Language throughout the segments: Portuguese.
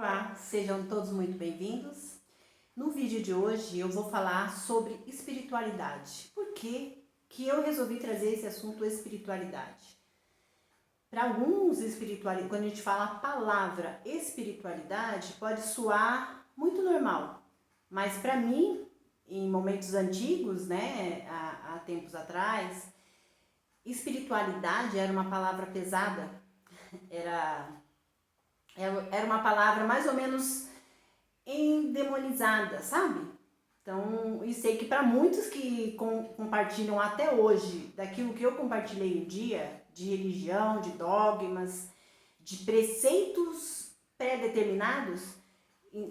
Olá, sejam todos muito bem-vindos. No vídeo de hoje eu vou falar sobre espiritualidade. Por que eu resolvi trazer esse assunto espiritualidade? Para alguns, quando a gente fala a palavra espiritualidade, pode soar muito normal. Mas para mim, em momentos antigos, há tempos atrás, espiritualidade era uma palavra pesada, era uma palavra mais ou menos endemonizada, sabe? Então, e sei que para muitos que compartilham até hoje daquilo que eu compartilhei um dia, de religião, de dogmas, de preceitos pré-determinados,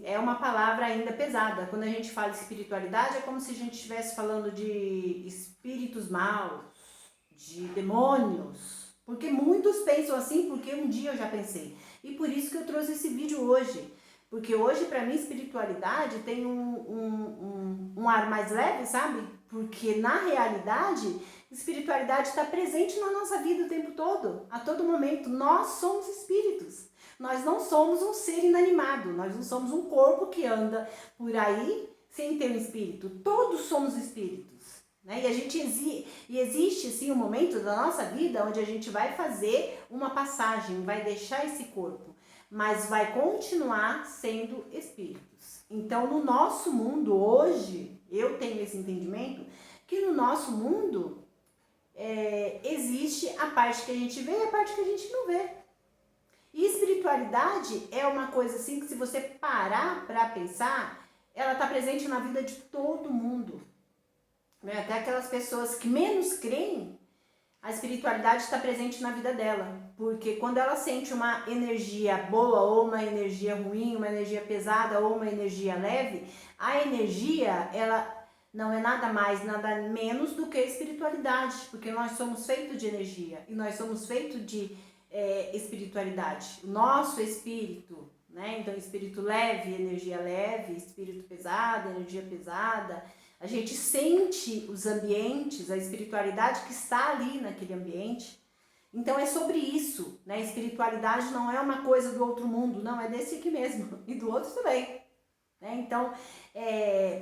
é uma palavra ainda pesada. Quando a gente fala espiritualidade, é como se a gente estivesse falando de espíritos maus, de demônios. Porque muitos pensam assim, porque um dia eu já pensei. E por isso que eu trouxe esse vídeo hoje. Porque hoje, para mim, espiritualidade tem um ar mais leve, sabe? Porque, na realidade, espiritualidade está presente na nossa vida o tempo todo. A todo momento. Nós somos espíritos. Nós não somos um ser inanimado. Nós não somos um corpo que anda por aí sem ter um espírito. Todos somos espíritos. Né? E existe assim um momento da nossa vida onde a gente vai fazer uma passagem, vai deixar esse corpo, mas vai continuar sendo espíritos. Então, no nosso mundo hoje, eu tenho esse entendimento que no nosso mundo existe a parte que a gente vê e a parte que a gente não vê. E espiritualidade é uma coisa assim que, se você parar para pensar, ela está presente na vida de todo mundo. Até aquelas pessoas que menos creem, a espiritualidade está presente na vida dela. Porque quando ela sente uma energia boa ou uma energia ruim, uma energia pesada ou uma energia leve, a energia, ela não é nada mais, nada menos do que a espiritualidade. Porque nós somos feitos de energia e nós somos feitos de espiritualidade. O nosso espírito, né? Então, espírito leve, espírito pesado, energia pesada. A gente sente os ambientes, a espiritualidade que está ali naquele ambiente. Então é sobre isso, né? Espiritualidade não é uma coisa do outro mundo, não, é desse aqui mesmo e do outro também. Né? Então,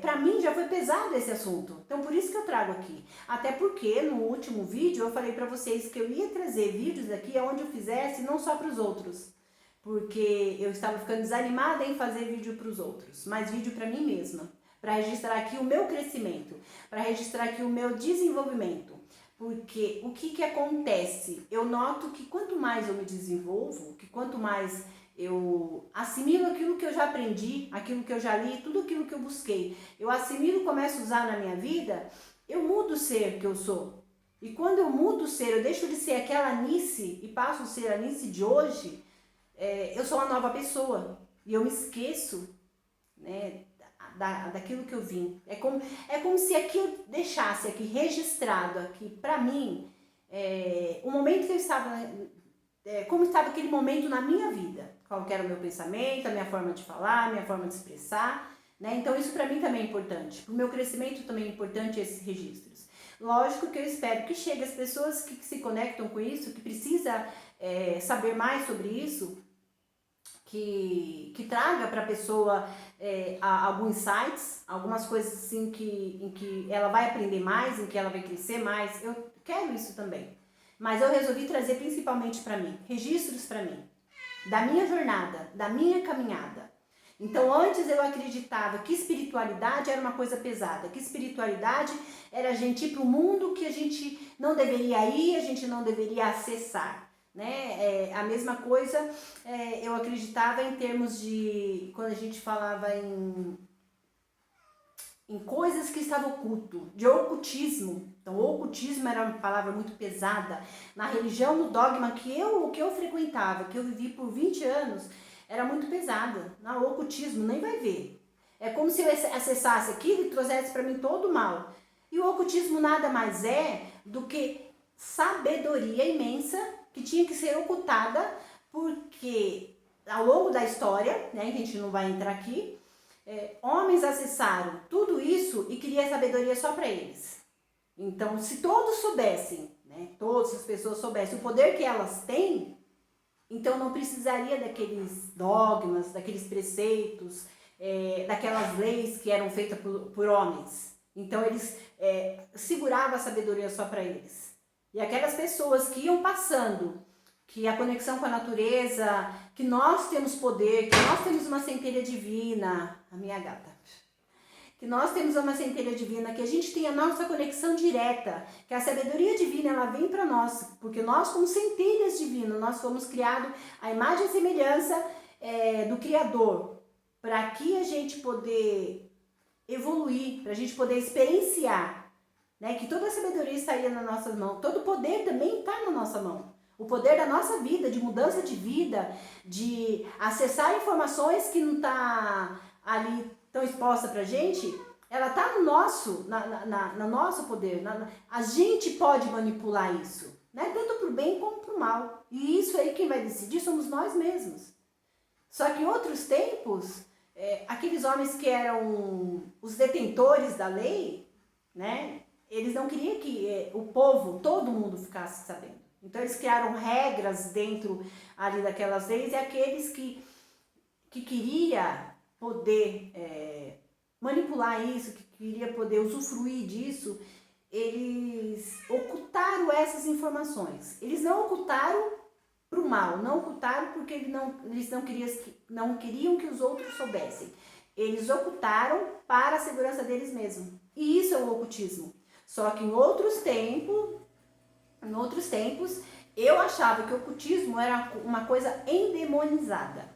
para mim já foi pesado esse assunto, então por isso que eu trago aqui. Até porque no último vídeo eu falei para vocês que eu ia trazer vídeos aqui onde eu fizesse não só para os outros, porque eu estava ficando desanimada em fazer vídeo para os outros, mas vídeo para mim mesma. Para registrar aqui o meu crescimento, para registrar aqui o meu desenvolvimento. Porque o que acontece? Eu noto que quanto mais eu me desenvolvo, que quanto mais eu assimilo aquilo que eu já aprendi, aquilo que eu já li, tudo aquilo que eu busquei, eu assimilo e começo a usar na minha vida, eu mudo o ser que eu sou. E quando eu mudo o ser, eu deixo de ser aquela Anice e passo a ser a Anice de hoje, eu sou uma nova pessoa. E eu me esqueço, né, daquilo que eu vim. É como se aqui eu deixasse aqui registrado aqui para mim o momento que eu estava, como estava aquele momento na minha vida, qual que era o meu pensamento, a minha forma de falar, a minha forma de expressar, né? Então isso para mim também é importante, para o meu crescimento também é importante esses registros. Lógico que eu espero que chegue as pessoas que se conectam com isso, que precisa saber mais sobre isso, que traga para a pessoa alguns insights, algumas coisas assim em que ela vai aprender mais, em que ela vai crescer mais. Eu quero isso também. Mas eu resolvi trazer principalmente para mim, registros para mim, da minha jornada, da minha caminhada. Então antes eu acreditava que espiritualidade era uma coisa pesada, que espiritualidade era a gente ir para um mundo que a gente não deveria ir, a gente não deveria acessar. Né? A mesma coisa eu acreditava em termos de, quando a gente falava em coisas que estavam oculto, de ocultismo. Então o ocultismo era uma palavra muito pesada. Na religião, no dogma que eu frequentava, que eu vivi por 20 anos, era muito pesada. No ocultismo, nem vai ver. É como se eu acessasse aquilo e trouxesse para mim todo o mal. E o ocultismo nada mais é do que sabedoria imensa que tinha que ser ocultada, porque ao longo da história, né, a gente não vai entrar aqui, homens acessaram tudo isso e queria sabedoria só para eles. Então, se todos soubessem, né, todas as pessoas soubessem o poder que elas têm, Então não precisaria daqueles dogmas, daqueles preceitos, daquelas leis que eram feitas por homens. Então eles seguravam a sabedoria só para eles. E aquelas pessoas que iam passando, que a conexão com a natureza, que nós temos poder, que nós temos uma centelha divina, a minha gata, que nós temos uma centelha divina, que a gente tem a nossa conexão direta, que a sabedoria divina ela vem para nós, porque nós como centelhas divinas, nós fomos criados à imagem e semelhança do Criador, para que a gente poder evoluir, para a gente poder experienciar, né, que toda a sabedoria estaria nas nossas mãos, todo o poder também está na nossa mão. O poder da nossa vida, de mudança de vida, de acessar informações que não está ali tão exposta pra gente, ela tá no nosso, no nosso poder. A gente pode manipular isso, né? Tanto pro bem como pro mal. E isso aí quem vai decidir somos nós mesmos. Só que em outros tempos, aqueles homens que eram os detentores da lei, né? Eles não queriam que o povo, todo mundo ficasse sabendo. Então eles criaram regras dentro ali daquelas leis, e aqueles que queria poder manipular isso, que queria poder usufruir disso, eles ocultaram essas informações. Eles não ocultaram para o mal, não ocultaram porque eles não queriam que os outros soubessem. Eles ocultaram para a segurança deles mesmos. E isso é o ocultismo. Só que em outros tempos, eu achava que o ocultismo era uma coisa endemonizada.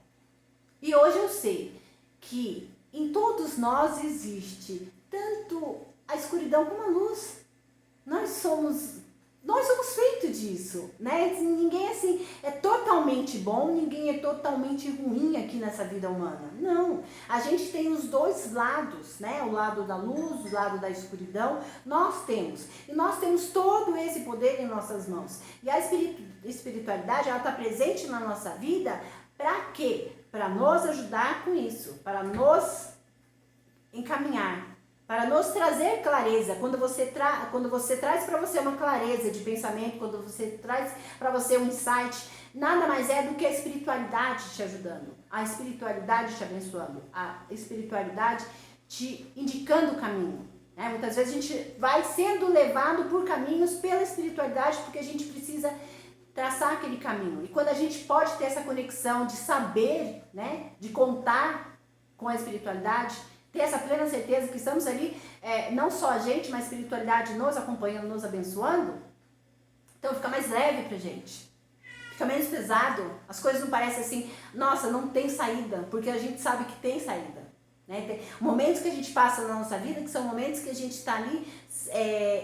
E hoje eu sei que em todos nós existe tanto a escuridão como a luz. Nós somos feitos disso, né? Ninguém assim é totalmente bom, ninguém é totalmente ruim aqui nessa vida humana. Não, a gente tem os dois lados, né? O lado da luz, o lado da escuridão, nós temos. E nós temos todo esse poder em nossas mãos. E a espiritualidade, ela está presente na nossa vida para quê? Para nos ajudar com isso, para nos encaminhar, para nos trazer clareza. Quando você traz para você uma clareza de pensamento, quando você traz para você um insight, nada mais é do que a espiritualidade te ajudando, a espiritualidade te abençoando, a espiritualidade te indicando o caminho. Né? Muitas vezes a gente vai sendo levado por caminhos pela espiritualidade, porque a gente precisa traçar aquele caminho. E quando a gente pode ter essa conexão de saber, né, de contar com a espiritualidade, ter essa plena certeza que estamos ali, não só a gente, mas a espiritualidade nos acompanhando, nos abençoando, então fica mais leve pra gente. Fica menos pesado. As coisas não parecem assim, nossa, não tem saída, porque a gente sabe que tem saída. Né? Tem momentos que a gente passa na nossa vida, que são momentos que a gente está ali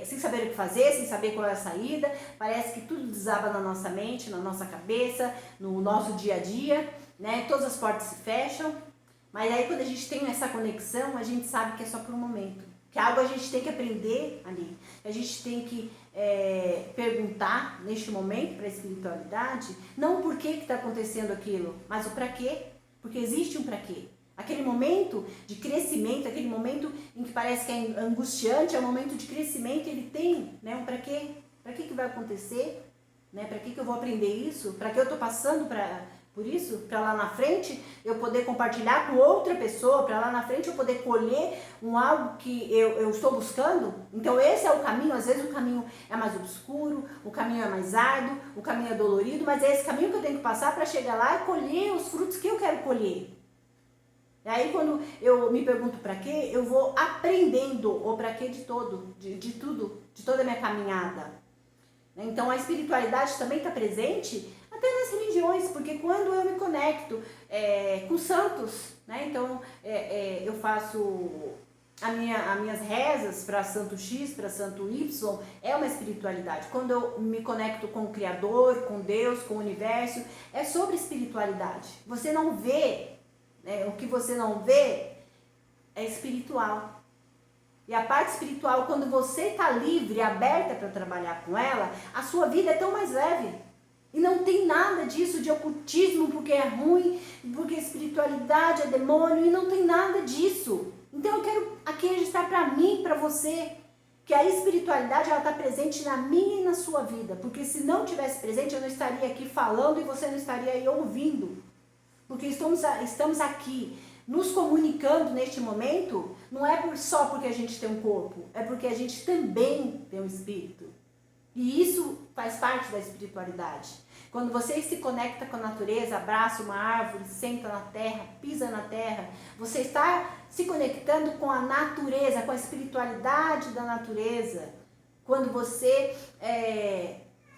sem saber o que fazer, sem saber qual é a saída, parece que tudo desaba na nossa mente, na nossa cabeça, no nosso dia a dia, né? Todas as portas se fecham, mas aí quando a gente tem essa conexão, a gente sabe que é só por um momento, que algo a gente tem que aprender ali, a gente tem que perguntar neste momento para a espiritualidade, não o porquê que está acontecendo aquilo, mas o para quê, porque existe um para quê. Aquele momento de crescimento, aquele momento em que parece que é angustiante, é um momento de crescimento, ele tem, né, um para quê? Para que vai acontecer? Né? Para que eu vou aprender isso? Para que eu estou passando por isso? Para lá na frente eu poder compartilhar com outra pessoa, para lá na frente eu poder colher algo que eu estou buscando? Então esse é o caminho. Às vezes o caminho é mais obscuro, o caminho é mais árduo, o caminho é dolorido, mas é esse caminho que eu tenho que passar para chegar lá e colher os frutos que eu quero colher. E aí quando eu me pergunto para quê, eu vou aprendendo o para quê de tudo, de toda a minha caminhada. Então a espiritualidade também está presente até nas religiões, porque quando eu me conecto com santos, né? Então eu faço as minhas rezas para santo X, para santo Y, é uma espiritualidade. Quando eu me conecto com o Criador, com Deus, com o Universo, é sobre espiritualidade. Você não vê, o que você não vê é espiritual. E a parte espiritual, quando você está livre, aberta para trabalhar com ela, a sua vida é tão mais leve. E não tem nada disso de ocultismo porque é ruim, porque espiritualidade é demônio, e não tem nada disso. Então eu quero aqui registrar para mim, para você, que a espiritualidade ela está presente na minha e na sua vida, porque se não tivesse presente eu não estaria aqui falando e você não estaria aí ouvindo, porque estamos aqui nos comunicando neste momento, não é só porque a gente tem um corpo, é porque a gente também tem um espírito. E isso faz parte da espiritualidade. Quando você se conecta com a natureza, abraça uma árvore, senta na terra, pisa na terra, você está se conectando com a natureza, com a espiritualidade da natureza. Quando você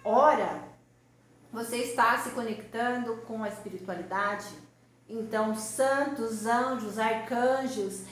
ora, você está se conectando com a espiritualidade. Então, santos, anjos, arcanjos,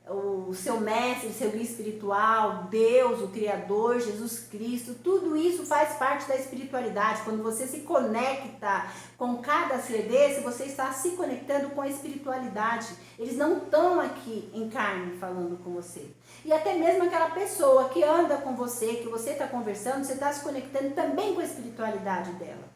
o seu mestre, seu guia espiritual, Deus, o Criador, Jesus Cristo, tudo isso faz parte da espiritualidade. Quando você se conecta com cada ser desse, você está se conectando com a espiritualidade. Eles não estão aqui em carne falando com você. E até mesmo aquela pessoa que anda com você, que você está conversando, você está se conectando também com a espiritualidade dela.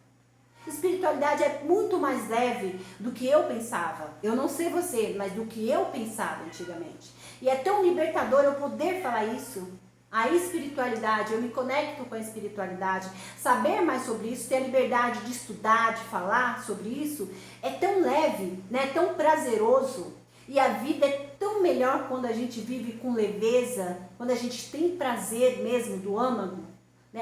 Espiritualidade é muito mais leve do que eu pensava. Eu não sei você, mas do que eu pensava antigamente. E é tão libertador eu poder falar isso. A espiritualidade, eu me conecto com a espiritualidade. Saber mais sobre isso, ter a liberdade de estudar, de falar sobre isso, é tão leve, né? Tão prazeroso. E a vida é tão melhor quando a gente vive com leveza, quando a gente tem prazer mesmo do âmago.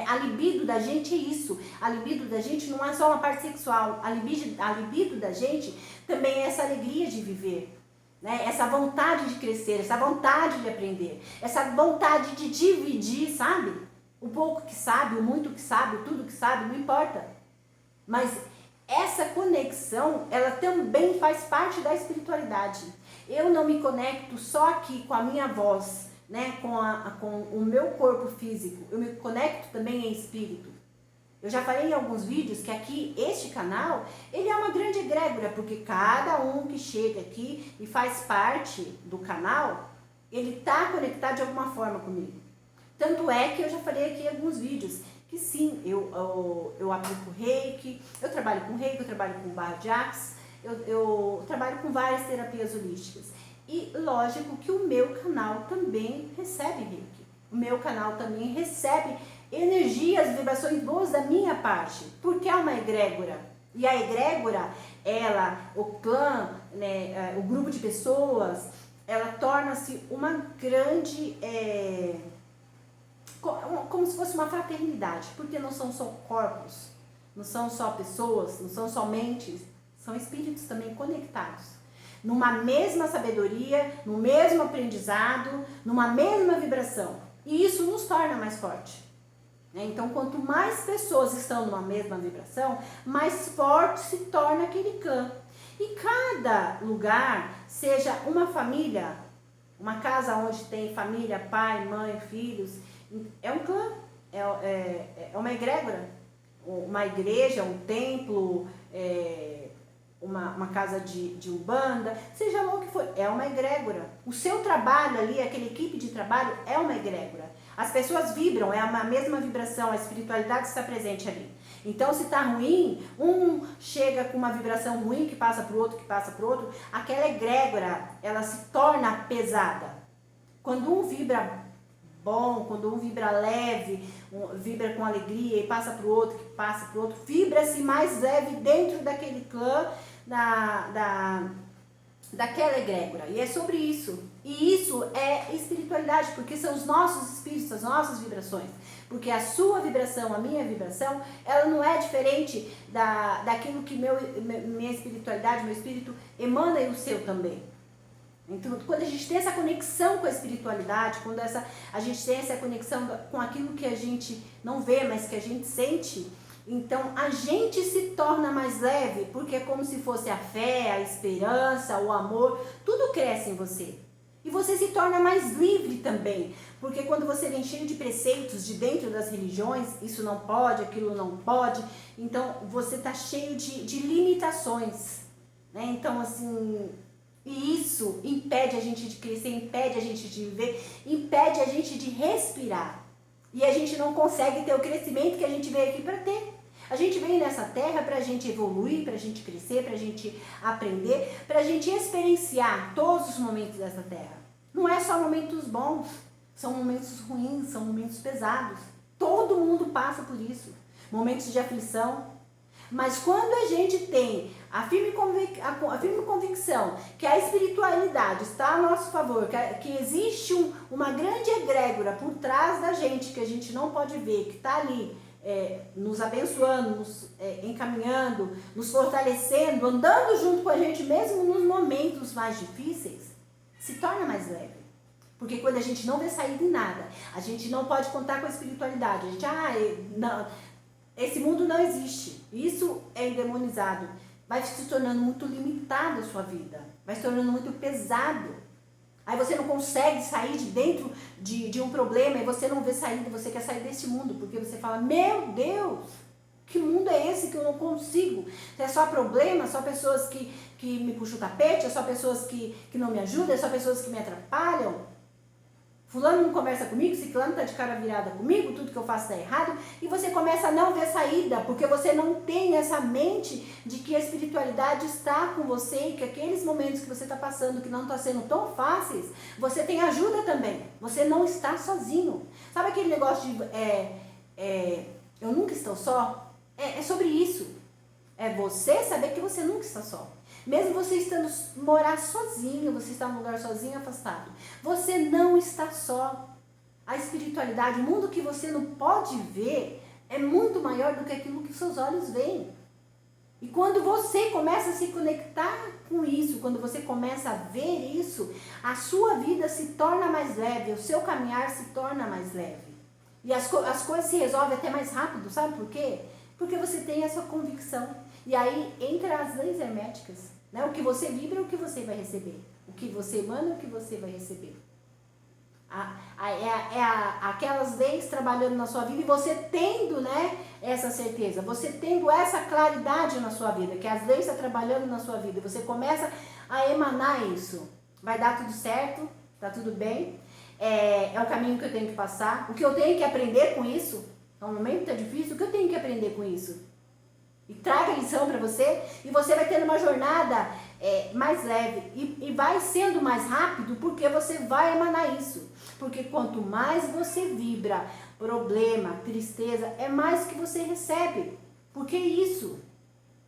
A libido da gente é isso. A libido da gente não é só uma parte sexual. A libido da gente também é essa alegria de viver, né? Essa vontade de crescer, essa vontade de aprender, essa vontade de dividir, sabe? O pouco que sabe, o muito que sabe, o tudo que sabe, não importa. Mas essa conexão, ela também faz parte da espiritualidade. Eu não me conecto só aqui com a minha voz, né, com o meu corpo físico, eu me conecto também em espírito. Eu já falei em alguns vídeos que aqui, este canal, ele é uma grande egrégora, porque cada um que chega aqui e faz parte do canal, ele está conectado de alguma forma comigo. Tanto é que eu já falei aqui em alguns vídeos, que sim, eu aplico reiki, eu trabalho com reiki, eu trabalho com barra de axis, eu trabalho com várias terapias holísticas. E lógico que o meu canal também recebe reiki. O meu canal também recebe energias, vibrações boas da minha parte, porque é uma egrégora. E a egrégora, ela, o clã, né, o grupo de pessoas, ela torna-se uma grande, como se fosse uma fraternidade, porque não são só corpos, não são só pessoas, não são só mentes, são espíritos também conectados. Numa mesma sabedoria, no mesmo aprendizado, numa mesma vibração. E isso nos torna mais forte. Então, quanto mais pessoas estão numa mesma vibração, mais forte se torna aquele clã. E cada lugar, seja uma família, uma casa onde tem família, pai, mãe, filhos, é um clã, é uma egrégora. Uma igreja, um templo, uma casa de umbanda, seja lá o que for, é uma egrégora. O seu trabalho ali, aquela equipe de trabalho é uma egrégora. As pessoas vibram, é uma mesma vibração, a espiritualidade está presente ali. Então, se está ruim, um chega com uma vibração ruim que passa para o outro, aquela egrégora, ela se torna pesada. Quando um vibra bom, quando um vibra leve, vibra com alegria e passa para o outro, vibra-se mais leve dentro daquele clã, daquela egrégora. E é sobre isso. E isso é espiritualidade, porque são os nossos espíritos, as nossas vibrações. Porque a sua vibração, a minha vibração, ela não é diferente daquilo que minha espiritualidade, meu espírito emana e o seu também. Então, quando a gente tem essa conexão com a espiritualidade, quando a gente tem essa conexão com aquilo que a gente não vê, mas que a gente sente, então a gente se torna mais leve, porque é como se fosse a fé, a esperança, o amor, tudo cresce em você. E você se torna mais livre também, porque quando você vem cheio de preceitos de dentro das religiões, isso não pode, aquilo não pode, então você está cheio de limitações, né? Então, assim, e isso impede a gente de crescer, impede a gente de viver, impede a gente de respirar. E a gente não consegue ter o crescimento que a gente veio aqui para ter. A gente veio nessa terra para a gente evoluir, para a gente crescer, para a gente aprender, para a gente experienciar todos os momentos dessa terra. Não é só momentos bons. São momentos ruins, são momentos pesados. Todo mundo passa por isso. Momentos de aflição. Mas quando a gente tem a firme convicção que a espiritualidade está a nosso favor, que existe uma grande egrégora por trás da gente, que a gente não pode ver, que está ali nos abençoando, nos encaminhando, nos fortalecendo, andando junto com a gente, mesmo nos momentos mais difíceis, se torna mais leve. Porque quando a gente não vê saída em nada, a gente não pode contar com a espiritualidade, a gente, não, esse mundo não existe, isso é endemonizado, vai se tornando muito limitado a sua vida, vai se tornando muito pesado. Aí você não consegue sair de dentro de um problema e você não vê saída, você quer sair desse mundo, porque você fala, meu Deus, que mundo é esse que eu não consigo? É só problema, só pessoas que me puxam o tapete, é só pessoas que não me ajudam, é só pessoas que me atrapalham. Fulano não conversa comigo, ciclano tá de cara virada comigo, tudo que eu faço tá errado, e você começa a não ver saída, porque você não tem essa mente de que a espiritualidade está com você e que aqueles momentos que você está passando, que não estão sendo tão fáceis, você tem ajuda também, você não está sozinho. Sabe aquele negócio de eu nunca estou só? É sobre isso. É você saber que você nunca está só. Mesmo você estando morar sozinho, você está num lugar sozinho, afastado, você não está só. A espiritualidade, o mundo que você não pode ver, é muito maior do que aquilo que seus olhos veem. E quando você começa a se conectar com isso, quando você começa a ver isso, a sua vida se torna mais leve, o seu caminhar se torna mais leve. E as coisas se resolvem até mais rápido, sabe por quê? Porque você tem essa convicção. E aí entra as leis herméticas, né? O que você vibra é o que você vai receber. O que você emana é o que você vai receber. Aquelas leis trabalhando na sua vida e você tendo, né, essa certeza, você tendo essa claridade na sua vida, que as leis estão trabalhando na sua vida, você começa a emanar isso. Vai dar tudo certo, tá tudo bem, é o caminho que eu tenho que passar, o que eu tenho que aprender com isso, é um momento que tá difícil, o que eu tenho que aprender com isso? E traga a lição para você, e você vai tendo uma jornada mais leve, e vai sendo mais rápido, porque você vai emanar isso. Porque quanto mais você vibra problema, tristeza, é mais que você recebe. Porque isso.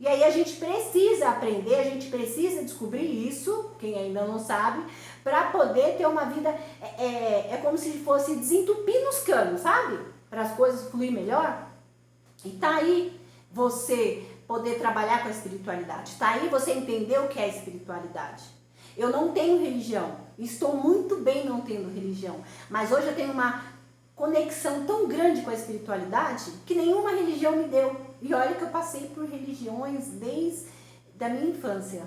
E aí a gente precisa aprender, a gente precisa descobrir isso, quem ainda não sabe, para poder ter uma vida, é como se fosse desentupir nos canos, sabe? Para as coisas fluir melhor. E tá aí você poder trabalhar com a espiritualidade. Tá aí você entender o que é espiritualidade. Eu não tenho religião, estou muito bem não tendo religião, mas hoje eu tenho uma conexão tão grande com a espiritualidade que nenhuma religião me deu. E olha que eu passei por religiões desde a minha infância.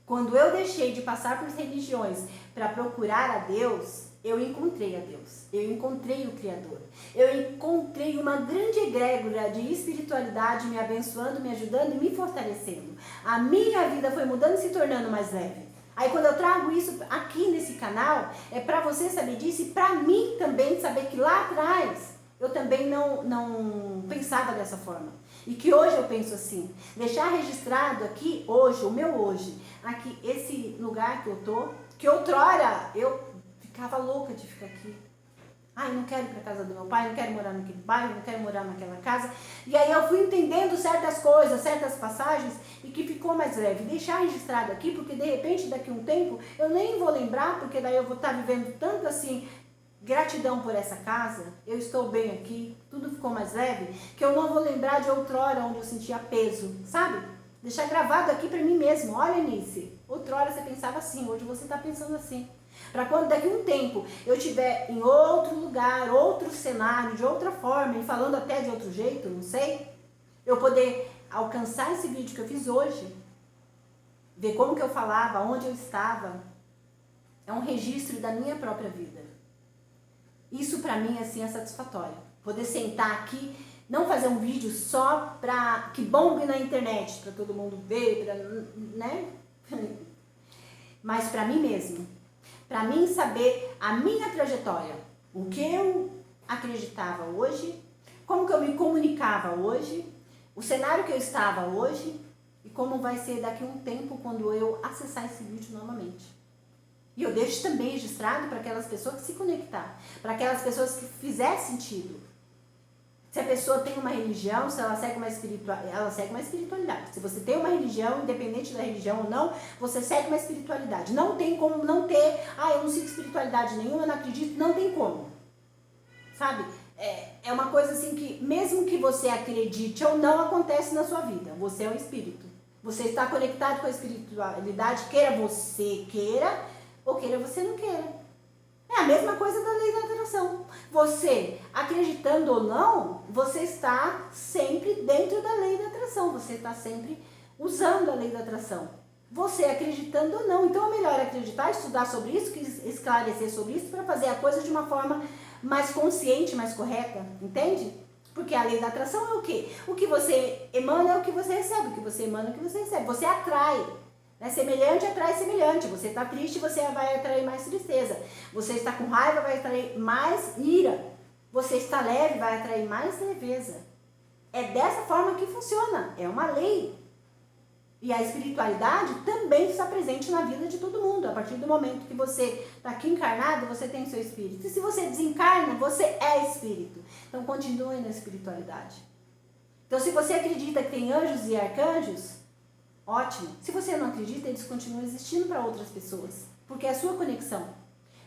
Quando eu deixei de passar por religiões para procurar a Deus, eu encontrei a Deus, eu encontrei o Criador, eu encontrei uma grande egrégora de espiritualidade me abençoando, me ajudando e me fortalecendo. A minha vida foi mudando e se tornando mais leve. Aí quando eu trago isso aqui nesse canal, é para você saber disso e para mim também saber que lá atrás eu também não pensava dessa forma. E que hoje eu penso assim, deixar registrado aqui hoje, o meu hoje, aqui esse lugar que eu tô, que outrora eu ficava louca de ficar aqui. Ai, não quero ir para casa do meu pai, não quero morar naquele bairro, não quero morar naquela casa. E aí eu fui entendendo certas coisas, certas passagens e que ficou mais leve. Deixar registrado aqui, porque de repente daqui a um tempo eu nem vou lembrar, porque daí eu vou estar vivendo tanto assim, gratidão por essa casa, eu estou bem aqui, tudo ficou mais leve, que eu não vou lembrar de outrora onde eu sentia peso, sabe? Deixar gravado aqui para mim mesmo. Olha, Nice, outrora você pensava assim, hoje você está pensando assim. Para quando daqui a um tempo eu estiver em outro lugar, outro cenário, de outra forma, e falando até de outro jeito, não sei, eu poder alcançar esse vídeo que eu fiz hoje, ver como que eu falava, onde eu estava, é um registro da minha própria vida. Isso para mim assim é satisfatório. Poder sentar aqui, não fazer um vídeo só para que bombe na internet, para todo mundo ver, né? Mas para mim mesmo. Para mim saber a minha trajetória, o que eu acreditava hoje, como que eu me comunicava hoje, o cenário que eu estava hoje e como vai ser daqui a um tempo quando eu acessar esse vídeo novamente. E eu deixo também registrado para aquelas pessoas que se conectar, para aquelas pessoas que fizer sentido. Se a pessoa tem uma religião, se ela segue ela segue uma espiritualidade. Se você tem uma religião, independente da religião ou não, você segue uma espiritualidade. Não tem como não ter, eu não sigo espiritualidade nenhuma, eu não acredito, não tem como. Sabe? É uma coisa assim que, mesmo que você acredite ou não, acontece na sua vida. Você é um espírito. Você está conectado com a espiritualidade, queira você queira, ou queira você não queira. É a mesma coisa da lei da atração. Você, acreditando ou não, você está sempre dentro da lei da atração. Você está sempre usando a lei da atração. Você acreditando ou não. Então é melhor acreditar, estudar sobre isso, que esclarecer sobre isso, para fazer a coisa de uma forma mais consciente, mais correta. Entende? Porque a lei da atração é o quê? O que você emana é o que você recebe. O que você emana é o que você recebe. Você atrai. Semelhante atrai semelhante. Você está triste, você vai atrair mais tristeza. Você está com raiva, vai atrair mais ira. Você está leve, vai atrair mais leveza. É dessa forma que funciona. É uma lei. E a espiritualidade também está presente na vida de todo mundo. A partir do momento que você está aqui encarnado, você tem seu espírito. E se você desencarna, você é espírito. Então continue na espiritualidade. Então se você acredita que tem anjos e arcanjos, ótimo. Se você não acredita, eles continuam existindo para outras pessoas. Porque é a sua conexão.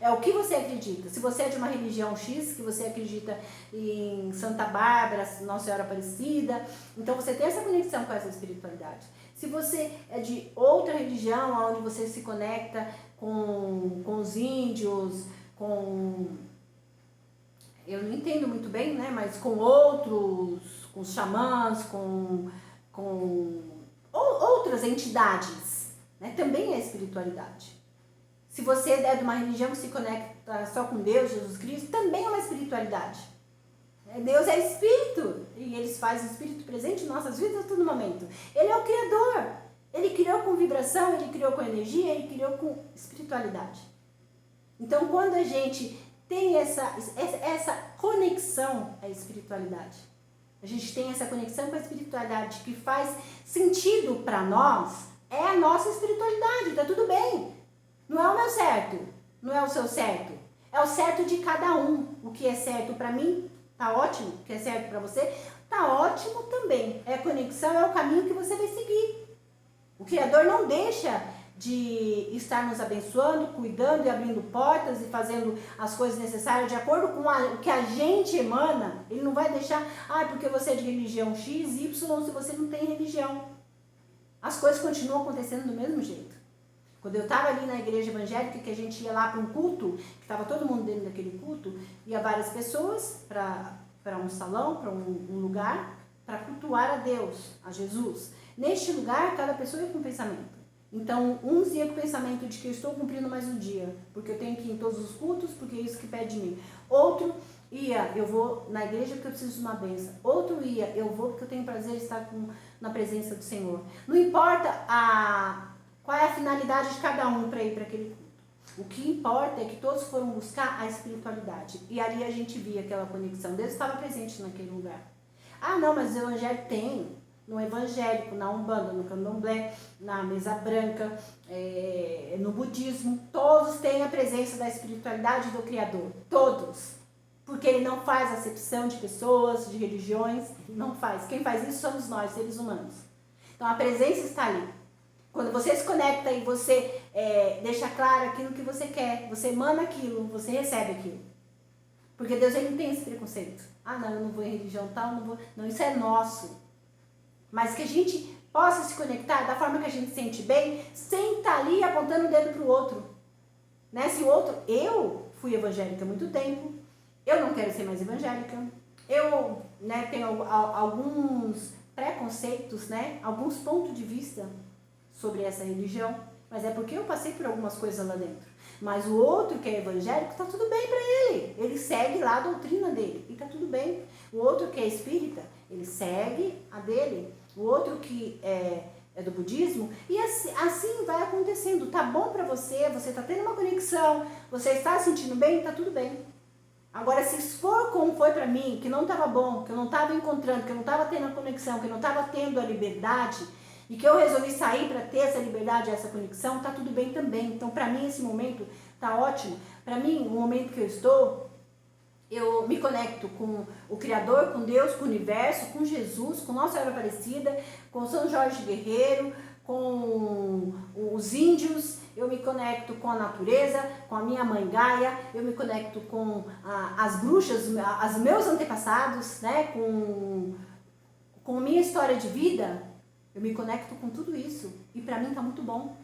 É o que você acredita. Se você é de uma religião X, que você acredita em Santa Bárbara, Nossa Senhora Aparecida, então você tem essa conexão com essa espiritualidade. Se você é de outra religião, onde você se conecta com os índios, eu não entendo muito bem, né? Mas com outros, com os xamãs, com outras entidades, né? Também é espiritualidade. Se você é de uma religião que se conecta só com Deus, Jesus Cristo, também é uma espiritualidade. Deus é espírito e ele faz o espírito presente em nossas vidas a todo momento. Ele é o criador. Ele criou com vibração, ele criou com energia, ele criou com espiritualidade. Então, quando a gente tem essa conexão à espiritualidade, a gente tem essa conexão com a espiritualidade que faz sentido para nós, é a nossa espiritualidade, tá tudo bem. Não é o meu certo, não é o seu certo. É o certo de cada um. O que é certo para mim, tá ótimo. O que é certo para você, tá ótimo também. É a conexão, é o caminho que você vai seguir. O Criador não deixa de estar nos abençoando, cuidando e abrindo portas e fazendo as coisas necessárias de acordo com o que a gente emana. Ele não vai deixar, porque você é de religião X, Y, se você não tem religião. As coisas continuam acontecendo do mesmo jeito. Quando eu estava ali na igreja evangélica, que a gente ia lá para um culto, que estava todo mundo dentro daquele culto, ia várias pessoas para um salão, para um lugar, para cultuar a Deus, a Jesus. Neste lugar, cada pessoa ia com um pensamento. Então, uns iam com o pensamento de que eu estou cumprindo mais um dia, porque eu tenho que ir em todos os cultos, porque é isso que pede de mim. Outro ia, eu vou na igreja porque eu preciso de uma bênção. Outro ia, eu vou porque eu tenho prazer em estar na presença do Senhor. Não importa qual é a finalidade de cada um para ir para aquele culto. O que importa é que todos foram buscar a espiritualidade. E ali a gente via aquela conexão. Deus estava presente naquele lugar. Não, mas o evangelho tem. No evangélico, na Umbanda, no Candomblé, na Mesa Branca, no budismo, todos têm a presença da espiritualidade do Criador. Todos. Porque ele não faz acepção de pessoas, de religiões. Não faz. Quem faz isso somos nós, seres humanos. Então a presença está ali. Quando você se conecta e você deixa claro aquilo que você quer, você emana aquilo, você recebe aquilo. Porque Deus ele não tem esse preconceito. Não, eu não vou em religião tal, não vou. Não, isso é nosso. Mas que a gente possa se conectar da forma que a gente se sente bem, sem estar ali apontando o dedo para o outro. Né? Se o outro... Eu fui evangélica há muito tempo, eu não quero ser mais evangélica, eu tenho alguns preconceitos, alguns pontos de vista sobre essa religião, mas é porque eu passei por algumas coisas lá dentro. Mas o outro que é evangélico, tá tudo bem para ele. Ele segue lá a doutrina dele e tá tudo bem. O outro que é espírita, ele segue a dele. O outro que é do budismo, e assim vai acontecendo. Tá bom para você, você tá tendo uma conexão, você está se sentindo bem, tá tudo bem. Agora, se for como foi para mim, que não estava bom, que eu não estava encontrando, que eu não estava tendo a conexão, que eu não estava tendo a liberdade, e que eu resolvi sair para ter essa liberdade, essa conexão, tá tudo bem também. Então, para mim, esse momento tá ótimo. Para mim, o momento que eu estou, eu me conecto com o Criador, com Deus, com o Universo, com Jesus, com Nossa Senhora Aparecida, com São Jorge Guerreiro, com os índios, eu me conecto com a natureza, com a minha mãe Gaia, eu me conecto com as bruxas, os meus antepassados, né? Com a minha história de vida, eu me conecto com tudo isso e para mim tá muito bom,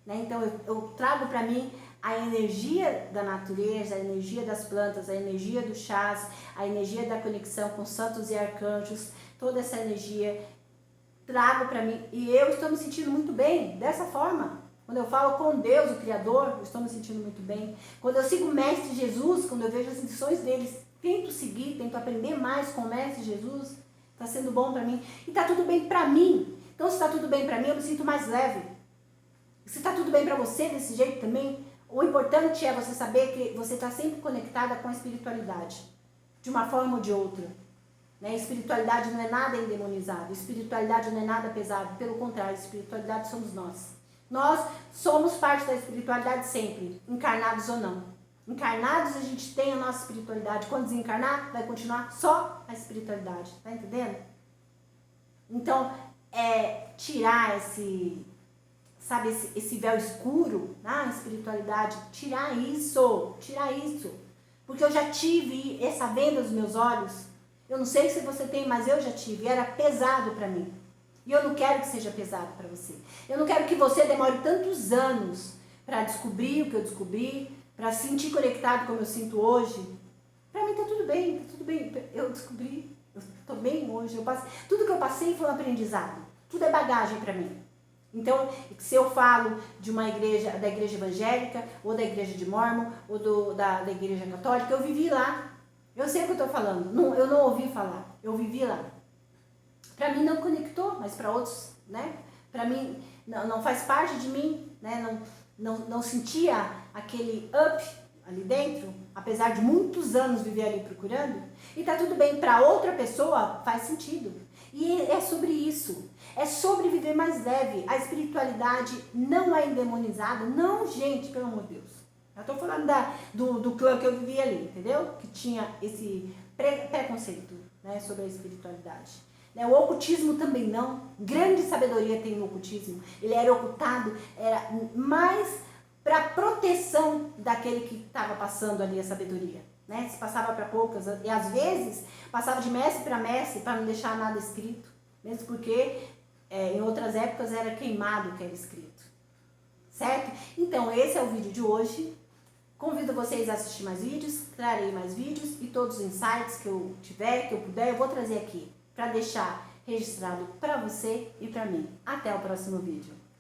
né? Então eu trago para mim a energia da natureza, a energia das plantas, a energia dos chás, a energia da conexão com santos e arcanjos, toda essa energia trago para mim e eu estou me sentindo muito bem dessa forma. Quando eu falo com Deus, o Criador, eu estou me sentindo muito bem. Quando eu sigo o Mestre Jesus, quando eu vejo as lições deles, tento seguir, tento aprender mais com o Mestre Jesus, está sendo bom para mim. E está tudo bem para mim. Então, se está tudo bem para mim, eu me sinto mais leve. Se está tudo bem para você desse jeito também, o importante é você saber que você está sempre conectada com a espiritualidade, de uma forma ou de outra. Né? Espiritualidade não é nada endemonizado, espiritualidade não é nada pesado, pelo contrário, espiritualidade somos nós. Nós somos parte da espiritualidade sempre, encarnados ou não. Encarnados a gente tem a nossa espiritualidade, quando desencarnar vai continuar só a espiritualidade, tá entendendo? Então, tirar esse véu escuro na espiritualidade, tirar isso, porque eu já tive essa venda dos meus olhos, eu não sei se você tem, mas eu já tive, era pesado para mim. E eu não quero que seja pesado para você. Eu não quero que você demore tantos anos para descobrir o que eu descobri, para se sentir conectado como eu sinto hoje. Para mim tá tudo bem. Eu descobri, eu tô bem hoje. Tudo que eu passei foi um aprendizado. Tudo é bagagem para mim. Então, se eu falo de uma igreja, da igreja evangélica, ou da igreja de Mórmon, ou da igreja católica, eu vivi lá. Eu sei o que eu tô falando. Não, eu não ouvi falar, eu vivi lá. Para mim não conectou, mas para outros, né? Para mim não faz parte de mim, né? Não sentia aquele up ali dentro, apesar de muitos anos viver ali procurando. E tá tudo bem, para outra pessoa faz sentido. E é sobre isso. É sobre viver mais leve. A espiritualidade não é endemonizada. Não, gente, pelo amor de Deus. Eu tô falando do clã que eu vivia ali, entendeu? Que tinha esse preconceito, né, sobre a espiritualidade. O ocultismo também não. Grande sabedoria tem no ocultismo. Ele era ocultado, era mais para proteção daquele que estava passando ali a sabedoria. Né? Se passava para poucas, e às vezes passava de mestre para não deixar nada escrito. Mesmo porque em outras épocas era queimado o que era escrito. Certo? Então esse é o vídeo de hoje. Convido vocês a assistir mais vídeos, trarei mais vídeos e todos os insights que eu tiver, que eu puder, eu vou trazer aqui para deixar registrado para você e para mim. Até o próximo vídeo.